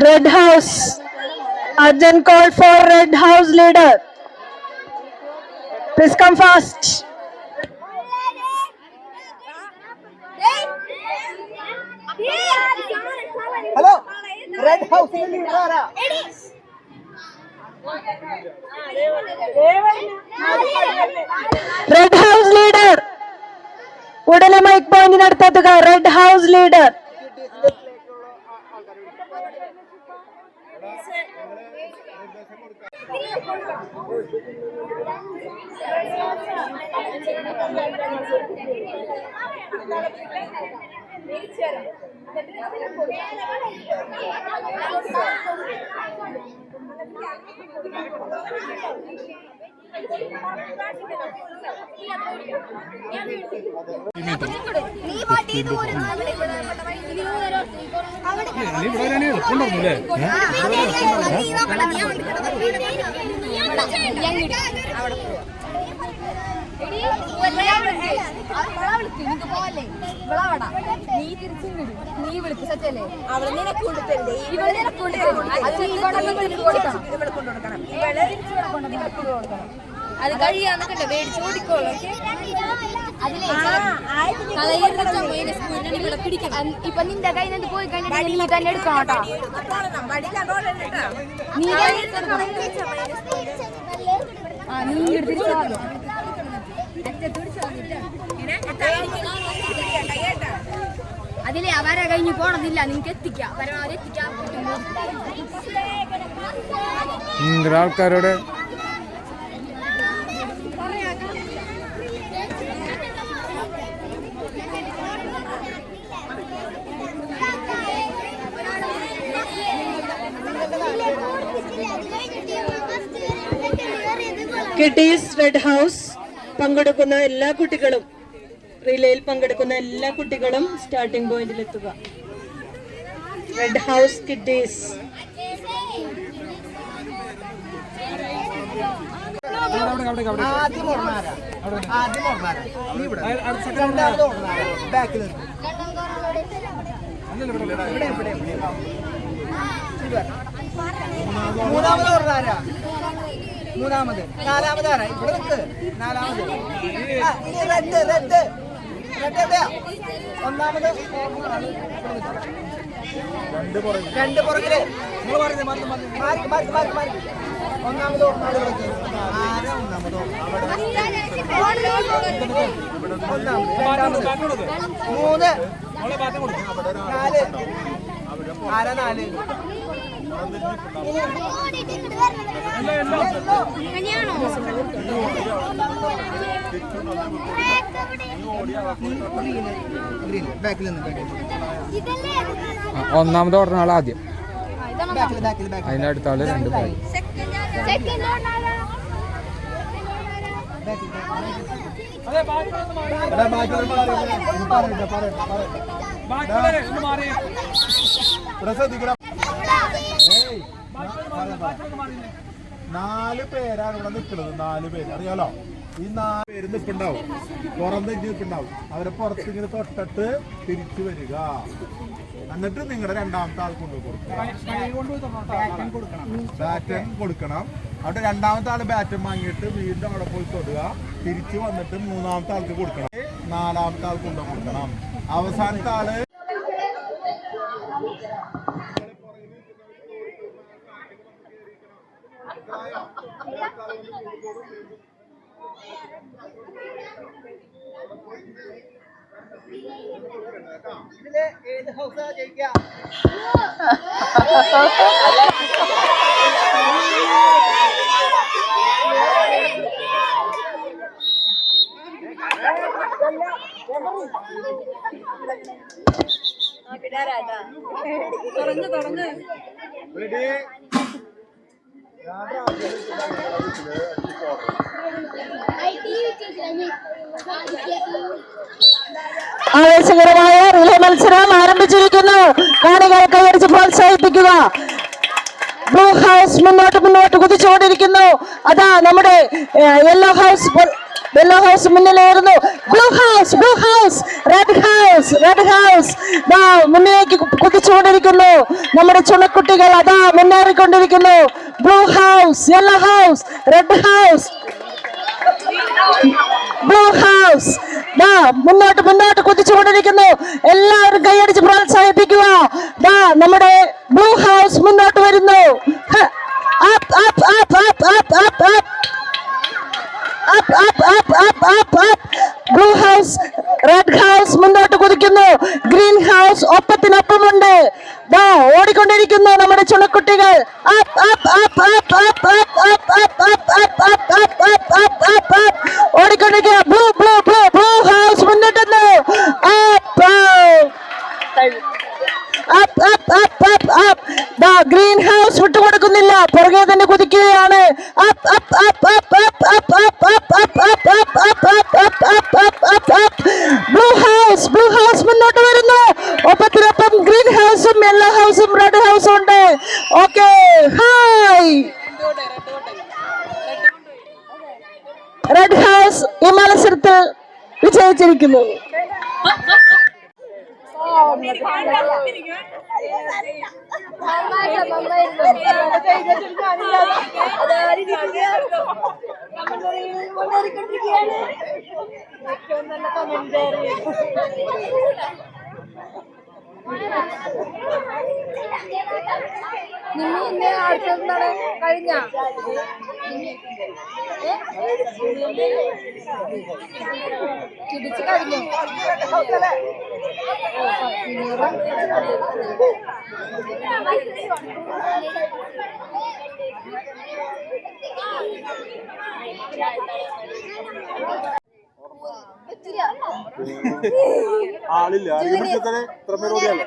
Red House. Urgent call for Red House leader. Please come fast. Hello, Red House leader. Red House leader. ഉടനെ mic പോയിന്റിനടുത്തെത്തുക. Red House leader. അത് കഴിയാന്നൊക്കെ മേടിച്ചു ഓടിക്കോളൂ. ഇപ്പൊ നിന്റെ കയ്യിൽ നിന്ന് പോയി കഴിഞ്ഞാൽ നീ തന്നെ എടുക്കണം കേട്ടോ. നീ എടുത്തിരിച്ചോ. അതിലെ അവരെ കഴിഞ്ഞ് പോണതില്ല, നിങ്ങൾക്ക് എത്തിക്കാം, പരമാവധി എത്തിക്കാൻ ആൾക്കാരോട് കിഡീസ് റെഡ് ഹൗസ് പങ്കെടുക്കുന്ന എല്ലാ കുട്ടികളും, റിലേയിൽ പങ്കെടുക്കുന്ന എല്ലാ കുട്ടികളും സ്റ്റാർട്ടിംഗ് പോയിന്റിൽ എത്തുക. Red house kiddies. മൂന്നാമത് നാലാമതാണ് ഇവിടെ നിൽക്ക്. നാലാമത് ഒന്നാമത് രണ്ട് പുറകില് ഒന്നാമത് മൂന്ന് നാല് ആരാ നാല് ഒന്നാമത് ഓടുന്ന ആൾ ആദ്യം, അതിന്റെ അടുത്ത ആള് രണ്ട് പേര്. നാല് പേരാണ് ഇവിടെ നിൽക്കുന്നത്. 4 പേര് അറിയാലോ. ഈ 4 പേര് നിൽപ്പുണ്ടാവും, പുറത്തേക്ക് നിൽപ്പുണ്ടാവും. അവരെ പുറത്ത് ഇങ്ങനെ തൊട്ടിട്ട് തിരിച്ചു വരിക. എന്നിട്ട് നിങ്ങളുടെ രണ്ടാമത്തെ ആൾ കൊണ്ടുപോയി ബാറ്റൻ കൊടുക്കണം. അവിടെ രണ്ടാമത്തെ ആള് ബാറ്റൻ വാങ്ങിയിട്ട് വീണ്ടും അവിടെ പോയി തൊടുക. തിരിച്ചു വന്നിട്ട് മൂന്നാമത്തെ ആൾക്ക് കൊടുക്കണം. നാലാമത്തെ ആൾക്ക് കൊണ്ടു കൊടുക്കണം. അവസാനത്തെ ആള് ഏത് ഹൗസാ ജയിക്കുക? ആവേശകരമായ റിലേ മത്സരം ആരംഭിച്ചിരിക്കുന്നു. കാണികളെ കൈയടിച്ച് പ്രോത്സാഹിപ്പിക്കുക. ബ്ലൂ ഹൗസ് മുന്നോട്ട് കുതിച്ചുകൊണ്ടിരിക്കുന്നു. അതാ നമ്മുടെ യെല്ലോ ഹൗസ് യെല്ലോ ഹൗസ് മുന്നിലായിരുന്നു. ബ്ലൂ ഹൗസ് റെഡ് ഹൗസ് ദാ മുന്നിലേക്ക് കുതിച്ചുകൊണ്ടിരിക്കുന്നു. നമ്മുടെ ചുണക്കുട്ടികൾ അതാ മുന്നേറിക്കൊണ്ടിരിക്കുന്നു. Blue house, yellow house, red house, blue house ദാ മുന്നോട്ട് കുതിച്ചുകൊണ്ടിരിക്കുന്നു. എല്ലാവരും കൈയടിച്ച് പ്രോത്സാഹിപ്പിക്കുക. ദാ നമ്മുടെ ബ്ലൂ ഹൗസ് മുന്നോട്ട് വരുന്നു. ബ്ലൂ ഹൗസ്, റെഡ് ഹൗസ് മുന്നോട്ട് കുതിക്കുന്നു. Green house ഒപ്പത്തിനൊപ്പമുണ്ട്. ദാ ഓടിക്കൊണ്ടിരിക്കുന്നു നമ്മുടെ ചുണക്കുട്ടികൾ. ഓടിക്കൊണ്ടിരിക്കുക. ബ്ലൂ ഹൗസ് മുന്നിട്ടുന്നു. ഗ്രീൻ ഹൗസ് വിട്ടുകൊടുക്കുന്നില്ല, പുറകെ തന്നെ കുതിക്കുകയാണ്. ബ്ലൂ ഹൗസ് മുന്നോട്ട് വരുന്നു. ഒപ്പത്തിനൊപ്പം ഗ്രീൻ ഹൗസും യെല്ലോ ഹൗസും റെഡ് ഹൗസും ഉണ്ട്. Okay, hi. റെഡ് ഹൗസ് ഈ മത്സരത്തിൽ വിജയിച്ചിരിക്കുന്നു. കഴിഞ്ഞ ചിരിച്ചു കഴിഞ്ഞു. ആളില്ല ഇത്ര പേര് ഓടിയല്ലേ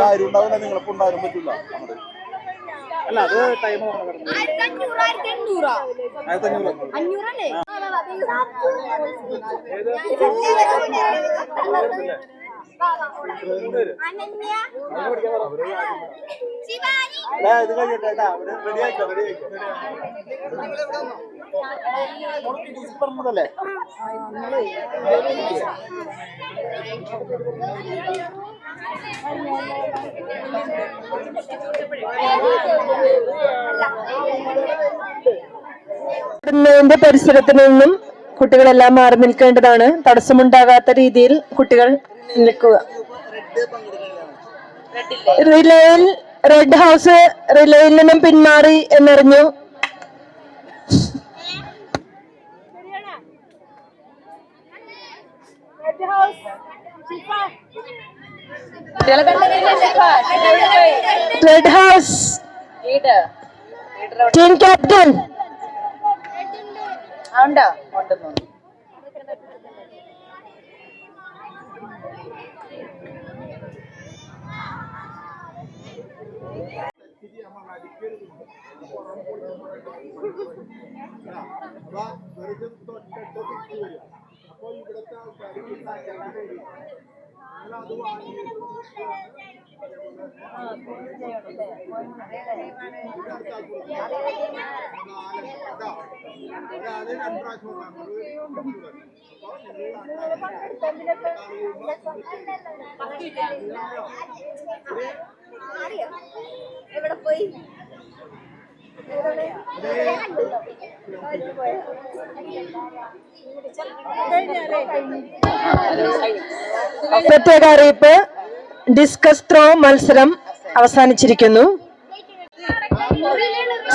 കാര്യം ഉണ്ടാവില്ല. നിങ്ങളെ ഉണ്ടാകാൻ പറ്റില്ല. അല്ല അത് ടൈം ഇത് കഴിയട്ടെ. റെഡി ആയിക്കോ പറഞ്ഞതല്ലേ. പരിസരത്ത് നിന്നും കുട്ടികളെല്ലാം മാറി നിൽക്കേണ്ടതാണ്. തടസ്സമുണ്ടാകാത്ത രീതിയിൽ കുട്ടികൾ നിൽക്കുക. റിലേയിൽ റെഡ് ഹൗസ് റിലേയിൽ നിന്നും പിന്മാറി എന്നറിഞ്ഞു. റെഡ് ഹൗസ് ടീം ക്യാപ്റ്റൻ അപ്പോൾ ഇവിടുത്തെ ആൾക്കാർ എവിടെ പോയി പ്രത്യേക അറിയിപ്പ്. ഡിസ്കസ് ത്രോ മത്സരം അവസാനിച്ചിരിക്കുന്നു.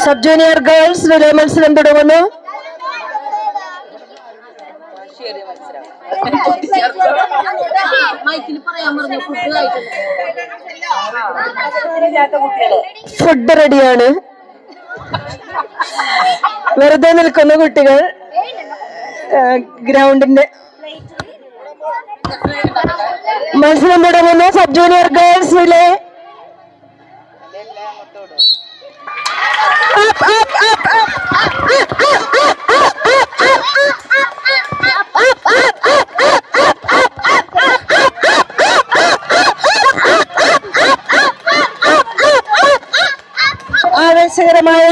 സബ് ജൂനിയർ ഗേൾസ് റിലേ മത്സരം തുടങ്ങുന്നു. ഫുഡ് റെഡിയാണ്. വെറുതെ നിൽക്കുന്ന കുട്ടികൾ ഗ്രൗണ്ടിന്റെ മത്സരം തുടങ്ങുന്നു. Sub junior girls relay. ആവേശകരമായ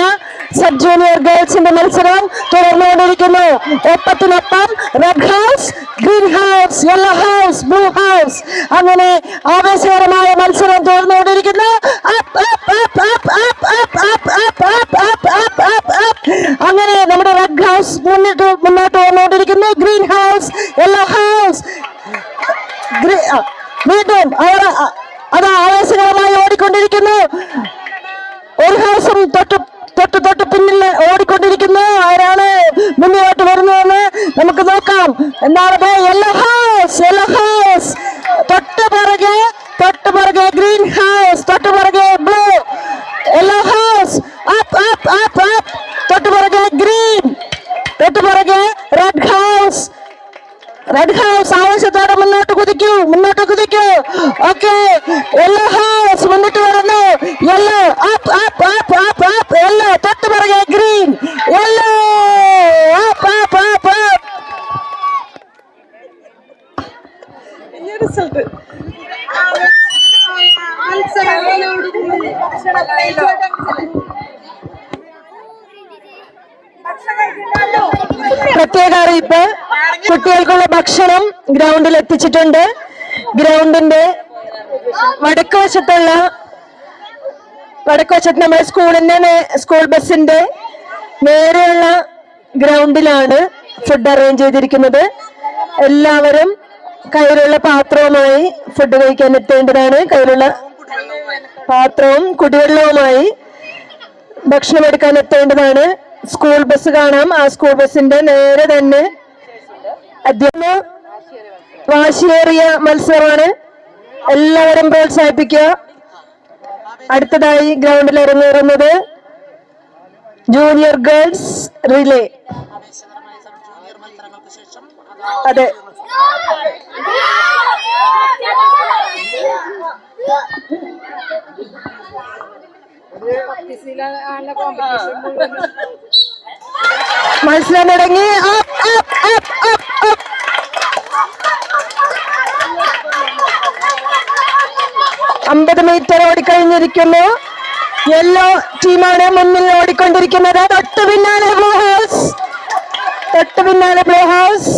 സബ് ജൂനിയർ ഗേൾസിന്റെ മത്സരം തുടർന്നുകൊണ്ടിരിക്കുന്നു. ഒപ്പത്തിനൊപ്പം red house, green house, yellow house, blue house, അങ്ങനെ ആവേശകരമായ മത്സരം തുടർന്നുകൊണ്ടിരിക്കുന്നു. അങ്ങനെ നമ്മുടെ റെഡ് ഹൗസ് മുന്നോട്ട് വന്നുകൊണ്ടിരിക്കുന്നു. ഗ്രീൻ ഹൗസ്, യെല്ലോ ഹൗസ് വീണ്ടും അത് ആവേശകരമായി ഓടിക്കൊണ്ടിരിക്കുന്നു. ഒരു ഹൗസും തൊട്ട് പിന്നിൽ ഓടിക്കൊണ്ടിരിക്കുന്നു. ആരാണ് മുന്നോട്ട് വരുന്നതെന്ന് നമുക്ക് നോക്കാം. എന്താണ് യെല്ലോ ഹൗസ് തൊട്ട് പുറകെ ഗ്രീൻ ഹൗസ്, തൊട്ട് പുറകെ ബ്ലൂ, യെല്ലോ ഹൗസ് തൊട്ട് പുറകെ ഗ്രീൻ, തൊട്ട് പുറകെ റെഡ് ഹൗസ് ആവശ്യത്തോടെ മുന്നോട്ട് കുതിക്കൂ. ഓക്കെ, യെല്ലോ ഹൗസ് മുന്നിട്ട് വരുന്നു. യെല്ലോ യെല്ലോ തൊട്ട് പുറകെ ഗ്രീൻ, യെല്ലോ റിസൾട്ട് പ്രത്യേക അറിയിപ്പ്, കുട്ടികൾക്കുള്ള ഭക്ഷണം ഗ്രൗണ്ടിൽ എത്തിച്ചിട്ടുണ്ട്. ഗ്രൗണ്ടിന്റെ വടക്കുവശത്ത് നമ്മുടെ സ്കൂൾ ബസിന്റെ നേരെയുള്ള ഗ്രൗണ്ടിലാണ് ഫുഡ് അറേഞ്ച് ചെയ്തിരിക്കുന്നത്. എല്ലാവരും കയ്യിലുള്ള പാത്രവുമായി ഫുഡ് കഴിക്കാൻ എത്തേണ്ടതാണ്. കയ്യിലുള്ള പാത്രവും കുടിവെള്ളവുമായി ഭക്ഷണം എടുക്കാൻ എത്തേണ്ടതാണ്. സ്കൂൾ ബസ് കാണാം. ആ സ്കൂൾ ബസിന്റെ നേരെ തന്നെ വാശിയേറിയ മത്സരമാണ്. എല്ലാവരും പ്രോത്സാഹിപ്പിക്കുക. അടുത്തതായി ഗ്രൗണ്ടിൽ ഇറങ്ങേറുന്നത് ജൂനിയർ ഗേൾസ് റിലേ. അതെ, മത്സരം തുടങ്ങി. 50 മീറ്റർ ഓടിക്കഴിഞ്ഞിരിക്കുന്നു. യെല്ലോ ടീമാണ് മുന്നിൽ ഓടിക്കൊണ്ടിരിക്കുന്നത്. തൊട്ട് പിന്നാലെ blue house,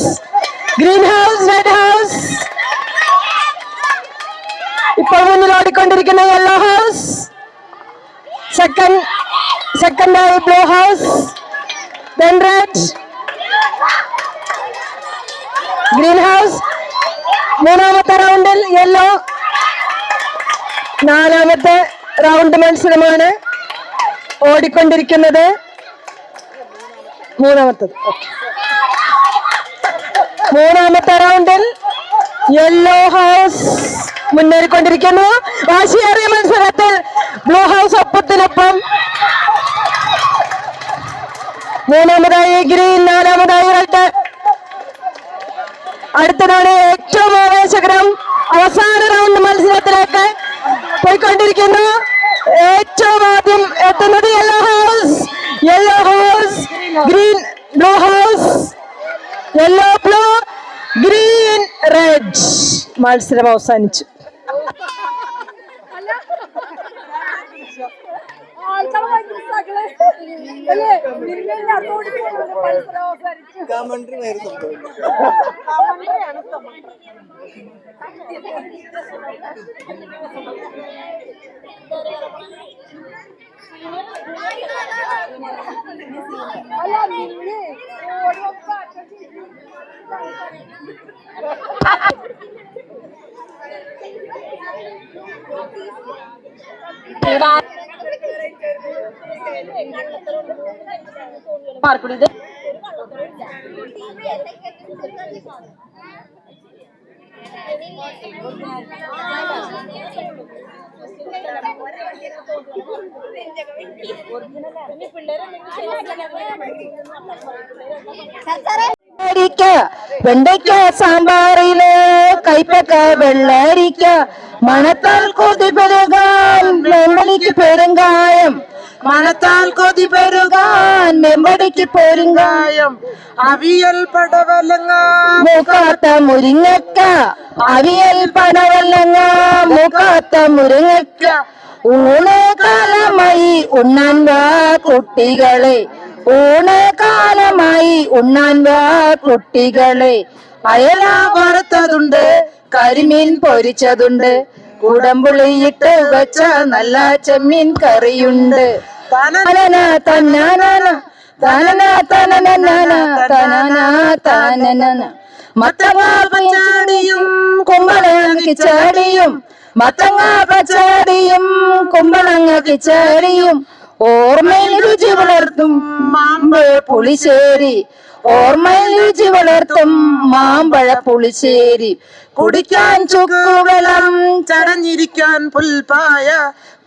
green house, red house. ഇപ്പോൾ മുന്നിൽ ഓടിക്കൊണ്ടിരിക്കുന്ന യെല്ലോ ഹൗസ്, സെക്കൻഡായി blue house, then red, green house. മൂന്നാമത്തെ റൗണ്ടിൽ യെല്ലോ. നാലാമത്തെ റൗണ്ട് മത്സരമാണ് ഓടിക്കൊണ്ടിരിക്കുന്നത്. മൂന്നാമത്തെ റൗണ്ടിൽ യെല്ലോ ഹൗസ് മുന്നേറിക്കൊണ്ടിരിക്കുന്നു. വാശിയേറിയ മത്സരത്തിൽ ബ്ലൂ ഹൗസ് ഒപ്പത്തിനൊപ്പം. മൂന്നാമതായി ഗ്രീൻ, നാലാമതായി റെഡ്. അടുത്തതാണ് ഏറ്റവും ആവേശകരം, അവസാന റൗണ്ട് മത്സരത്തിലേക്ക് പോയിക്കൊണ്ടിരിക്കുന്നു. ഏറ്റവും ആദ്യം എത്തുന്നത് yellow house, green, blue house, yellow, blue, green, red. മത്സരം അവസാനിച്ചു. മാർക്കുണ്ട്. വെണ്ടയ്ക്ക സാമ്പാറില് കൈപ്പക്ക വെള്ളരിക്ക മണത്താൽ കൊതി പെരുകാൻ മെമ്പടിക്ക് പെരുങ്കായം മണത്താൽ കൊതി പെരുകാൻ മെമ്പടിക്ക് പെരുങ്കായം അവിയൽ പടവലങ്ങ മൂക്കാത്ത മുരിങ്ങക്ക അവിയൽ പടവലങ്ങ മൂക്കാത്ത മുരിങ്ങക്ക ഊണകാലമായി ഉണ്ണാൻ വാ കുട്ടികളെ, ഊണകാലമായി ഉണ്ണാൻ വാ കുട്ടികളെ. അയല വറുത്തതുണ്ട്, കരിമീൻ പൊരിച്ചതുണ്ട്, കുടംപുളിയിട്ട് വെച്ച നല്ല ചെമ്മീൻ കറിയുണ്ട്. തനന തന്നാന തനന തനനന തനന തനനന. മത്തങ്ങ പച്ചടിയും കുമ്പളങ്ങ കിച്ചടിയും, മത്തങ്ങ പച്ചടിയും കുമ്പളങ്ങ കിച്ചടിയും, ഓർമ്മയിൽ രുചി വളർത്തും മാമ്പഴ പുളിശ്ശേരി, ഓർമ്മയിൽ രുചി വളർത്തും മാമ്പഴ പുളിശ്ശേരി. കുടിക്കാൻ ചുക്കുവെള്ളം ചടഞ്ഞിരിക്കാൻ പുൽപ്പായ,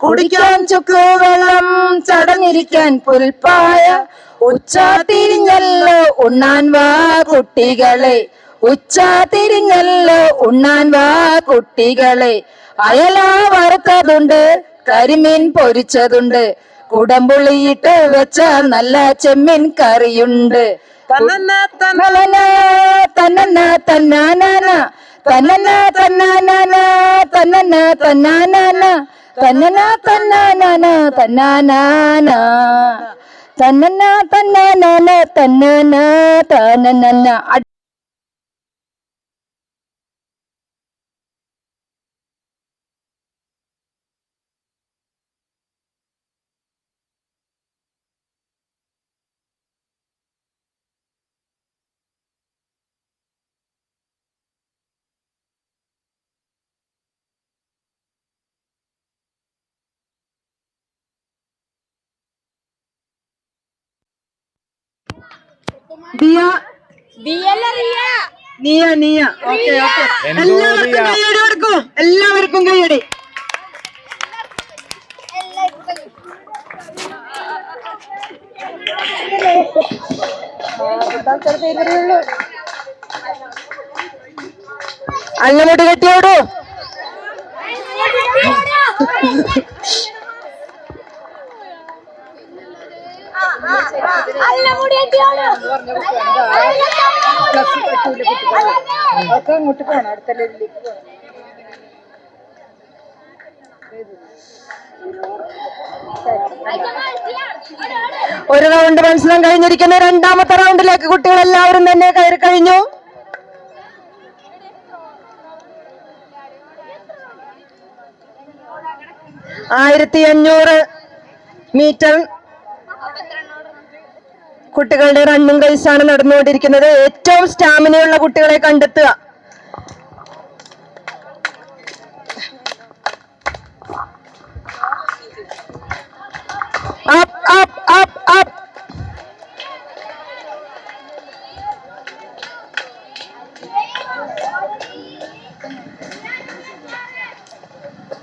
കുടിക്കാൻ ചുക്കുവെള്ളം ചടഞ്ഞിരിക്കാൻ പുൽപ്പായ. ഉച്ച തിരിഞ്ഞല്ലോ ഉണ്ണാൻ വാ കുട്ടികളെ, ഉച്ച തിരിഞ്ഞല്ലോ ഉണ്ണാൻ വാ കുട്ടികളെ. അയല വറുത്തതുണ്ട്, കരിമീൻ പൊരിച്ചതുണ്ട്, കുടംപുളിയിട്ട് വെച്ച നല്ല ചെമ്മീൻ കറിയുണ്ട്. തന്നന തന്നന തന്നാനന തന്നന തന്നാനന തന്നന തന്നാനന തന്നന തന്നാനന തന്നാനന തന്നന തന്നാനന തന്നന തന്നന. ദിയ നീയ നീയ. ഓക്കെ ഓക്കെ, എല്ലാവർക്കും കൈയടി കൊടുക്കും, എല്ലാവർക്കും കൈയടി. അങ്ങോട്ട് കെട്ടിയോടൂ. ഒക്കെ അങ്ങോട്ട് പോണം, അടുത്ത ലെവലിലേക്ക് പോണം. ഒരു റൗണ്ട് മത്സരം കഴിഞ്ഞിരിക്കുന്നു. രണ്ടാമത്തെ റൗണ്ടിലേക്ക് കുട്ടികൾ എല്ലാവരും തന്നെ കയറി കഴിഞ്ഞു. ആയിരത്തി 500 മീറ്റർ കുട്ടികളുടെ റണ്ണിംഗ് റേസാണ് നടന്നുകൊണ്ടിരിക്കുന്നത്. ഏറ്റവും സ്റ്റാമിനയുള്ള കുട്ടികളെ കണ്ടെത്തുക. Up up up up.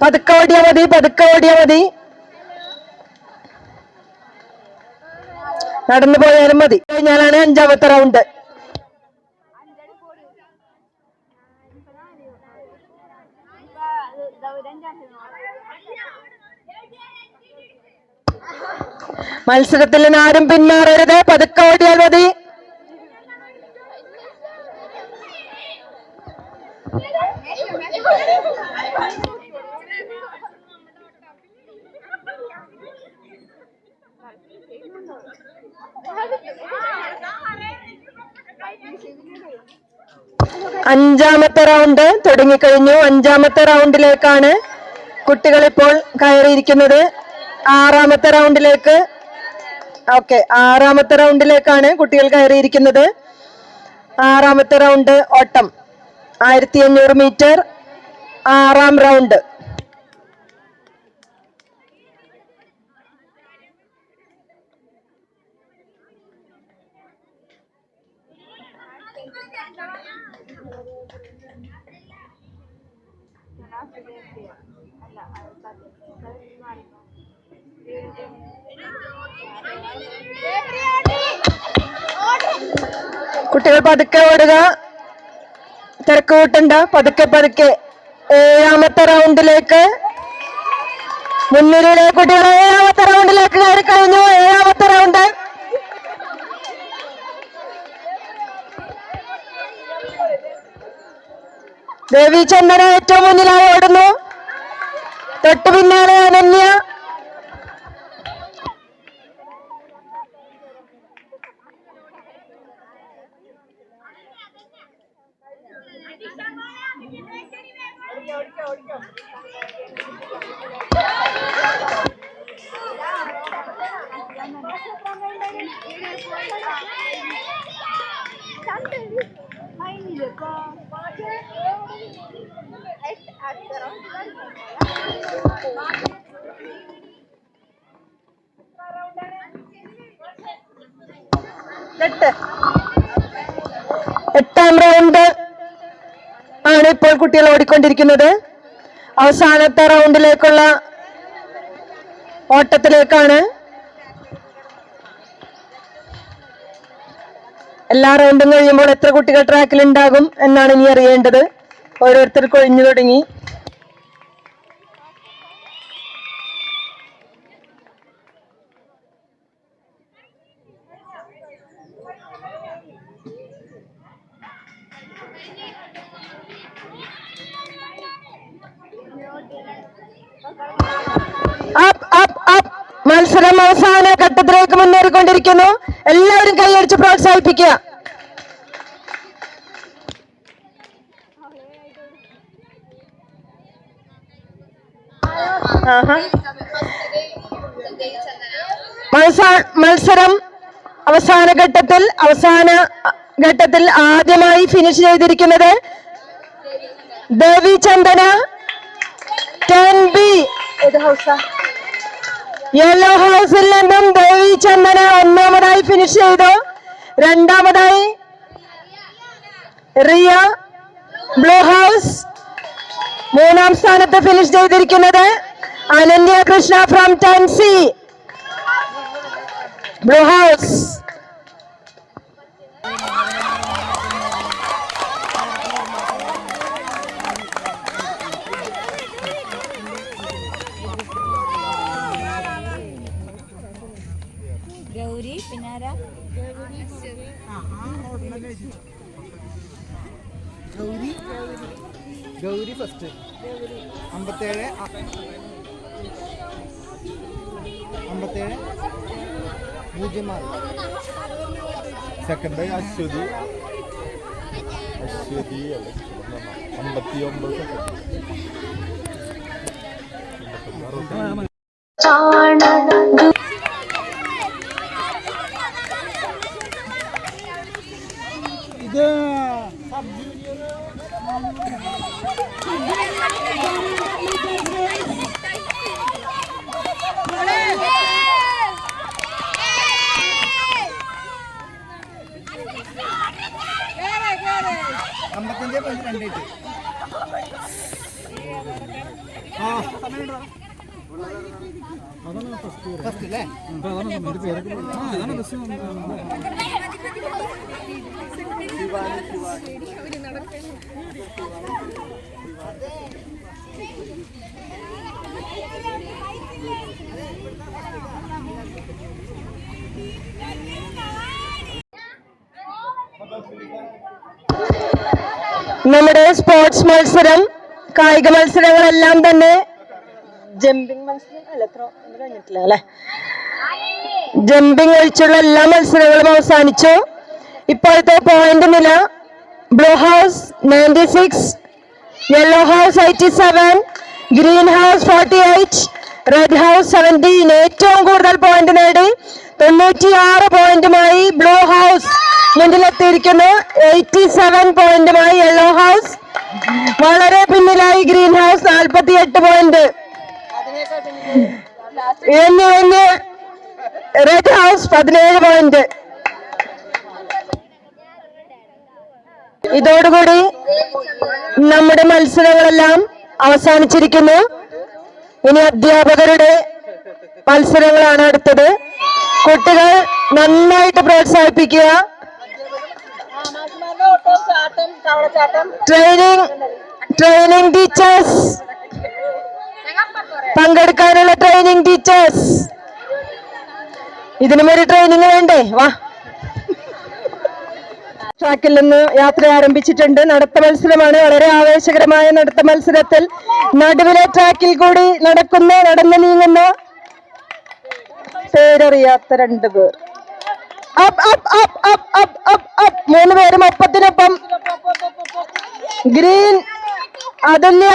പതുക്കെ ഓടിയാ മതി, പതുക്കെ ഓടിയാ മതി, നടന്നു പോയാലും മതി. കഴിഞ്ഞാലാണ് 5ാമത്തെ റൗണ്ട്. മത്സരത്തിൽ നിന്ന് ആരും പിന്മാറരുത്, പതുക്കെ ഓടിയാൽ മതി. അഞ്ചാമത്തെ റൗണ്ട് തുടങ്ങിക്കഴിഞ്ഞു. 5ാമത്തെ റൗണ്ടിലേക്കാണ് കുട്ടികൾ ഇപ്പോൾ കയറിയിരിക്കുന്നത്. 6ാമത്തെ റൗണ്ടിലേക്ക്, ഓക്കെ, 6ാമത്തെ റൗണ്ടിലേക്കാണ് കുട്ടികൾ കയറിയിരിക്കുന്നത്. 6ാമത്തെ റൗണ്ട് ഓട്ടം 1500 മീറ്റർ 6ാം റൗണ്ട്. കുട്ടികൾ പതുക്കെ ഓടുക, തിരക്ക് കൂട്ടണ്ട, പതുക്കെ പതുക്കെ. 7ാമത്തെ റൗണ്ടിലേക്ക് മുൻനിരയിലെ കുട്ടികൾ 7ാമത്തെ റൗണ്ടിലേക്ക് കയറി കഴിഞ്ഞു. 7ാമത്തെ റൗണ്ട്. ദേവി ചന്ദന ഏറ്റവും മുന്നിലായി ഓടുന്നു. തൊട്ടു പിന്നാലെ അനന്യ. എട്ടാം റൗണ്ട് ആണ് ഇപ്പോൾ കുട്ടികൾ ഓടിക്കൊണ്ടിരിക്കുന്നത്. അവസാനത്തെ റൗണ്ടിലേക്കുള്ള ഓട്ടത്തിലേക്കാണ്. എല്ലാ റൗണ്ടും കഴിയുമ്പോൾ എത്ര കുട്ടികൾ ട്രാക്കിൽ ഉണ്ടാകും എന്നാണ് ഇനി അറിയേണ്ടത്. ഓരോരുത്തർ കൊഴിഞ്ഞു തുടങ്ങി. മത്സരം അവസാന ഘട്ടത്തിലേക്ക് മുന്നേറിക്കൊണ്ടിരിക്കുന്നു. എല്ലാവരും കൈയടിച്ച് പ്രോത്സാഹിപ്പിക്കുക. മത്സരം അവസാന ഘട്ടത്തിൽ ആദ്യമായി ഫിനിഷ് ചെയ്തിരിക്കുന്നത് ദേവി ചന്ദന 10B യെല്ലോ ഹൗസിൽ നിന്നും ദേവി ചന്ദന ഒന്നാമതായി ഫിനിഷ് ചെയ്തു. രണ്ടാമതായി റിയ ബ്ലൂ ഹൗസ്. മൂന്നാം സ്ഥാനത്ത് ഫിനിഷ് ചെയ്തിരിക്കുന്നത് Ananya Krishna from 10C blue house. Gauri Pinnara Gauri first 57 0 second Aswathy 59 ഇത് ഫസ്റ്റ് അല്ലേ? നമ്മുടെ സ്പോർട്സ് മത്സരം, കായിക മത്സരങ്ങളെല്ലാം തന്നെ ജമ്പിംഗ് മത്സരം കഴിഞ്ഞിട്ടില്ല അല്ലെ? ജമ്പിംഗ് ഒഴിച്ചുള്ള എല്ലാ മത്സരങ്ങളും അവസാനിച്ചു. ഇപ്പോഴത്തെ പോയിന്റ് നില blue house 96, yellow house 87, green house 48, red house 17. ഏറ്റവും കൂടുതൽ പോയിന്റ് നേടി 96 പോയിന്റുമായി ബ്ലൂ ഹൗസ് മുന്നിലെത്തിയിരിക്കുന്നു. 87 പോയിന്റുമായി യെല്ലോ ഹൗസ്. വളരെ പിന്നിലായി green house 48 point. Red house 17 point. ഇതോടുകൂടി നമ്മുടെ മത്സരങ്ങളെല്ലാം അവസാനിച്ചിരിക്കുന്നു. ഇനി അധ്യാപകരുടെ മത്സരങ്ങളാണ് അടുത്തത്. കുട്ടികൾ നന്നായിട്ട് പ്രോത്സാഹിപ്പിക്കുക. ട്രെയിനിങ് ടീച്ചേഴ്സ് പങ്കെടുക്കാനുള്ള ട്രെയിനിങ് ടീച്ചേഴ്സ്. ഇതിനും ഒരു ട്രെയിനിങ് വേണ്ടേ? വാ. ട്രാക്കിൽ നിന്ന് യാത്ര ആരംഭിച്ചിട്ടുണ്ട്. നടത്ത മത്സരമാണ്. വളരെ ആവേശകരമായ നടത്ത മത്സരത്തിൽ നടുവിലെ ട്രാക്കിൽ കൂടി നടന്നു നീങ്ങുന്ന പേരറിയാത്ത 2 പേർ. മൂന്ന് പേരും ഒപ്പത്തിനൊപ്പം. ഗ്രീൻ അതുല്യ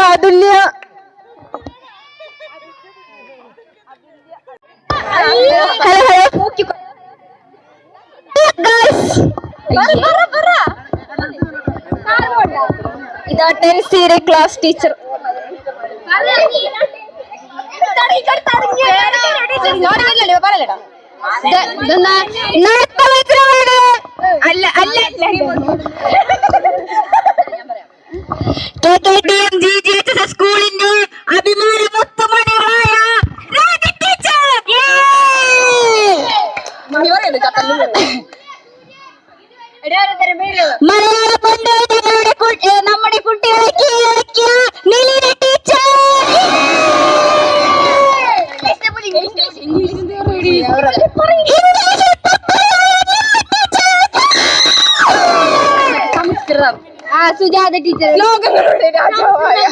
ഇതാട്ടെ സീരിയസ് ക്ലാസ് ടീച്ചർ. സ്കൂളിന്റെ അഭിമാന മുത്തുമണിയായ മലയാള പണ്ഡിതരുടെ നമ്മുടെ കുട്ടികളെ കീഴടക്കിയ നിലീന ടീച്ചർ. സംസ്കൃതം സുജാത ടീച്ചർ. ലോകങ്ങളുടെ രാജാവായ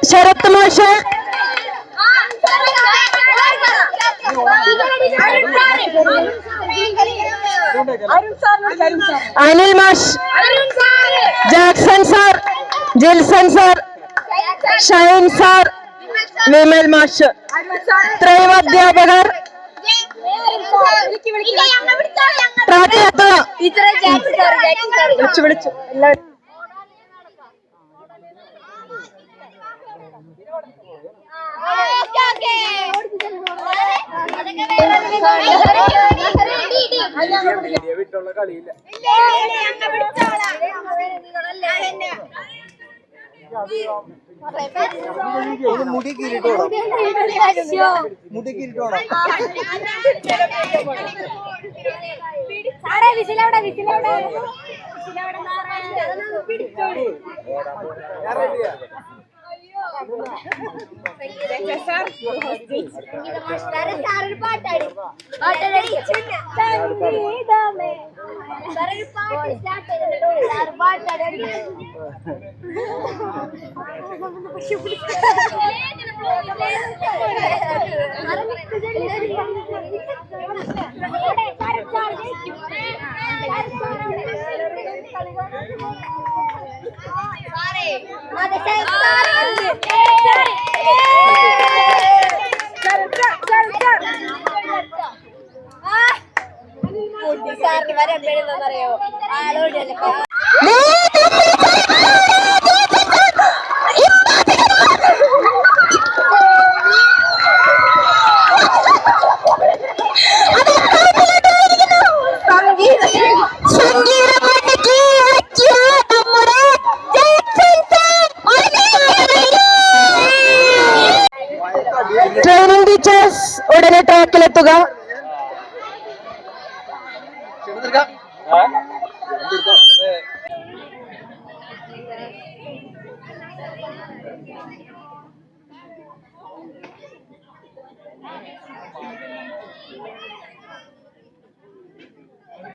ശരത് മാഷ്, അനിൽ മാഷ്, Jackson sir, Jilson sir, Shine sir, Vimal മാഷ്, ഇത്രയും അധ്യാപകർ വിളിച്ചു എല്ലാവരും. വിട്ടുള്ള കളിയില്ല. മുടി കീറിട്ടോടാ. മുടി കീറിട്ടോടാ. സാറിന് വരാൻ പേരുന്നറിയോ ആളോട് ട്രെയിനിങ് ടീച്ചേഴ്സ് ഉടനെ ട്രാക്കിലെത്തുക.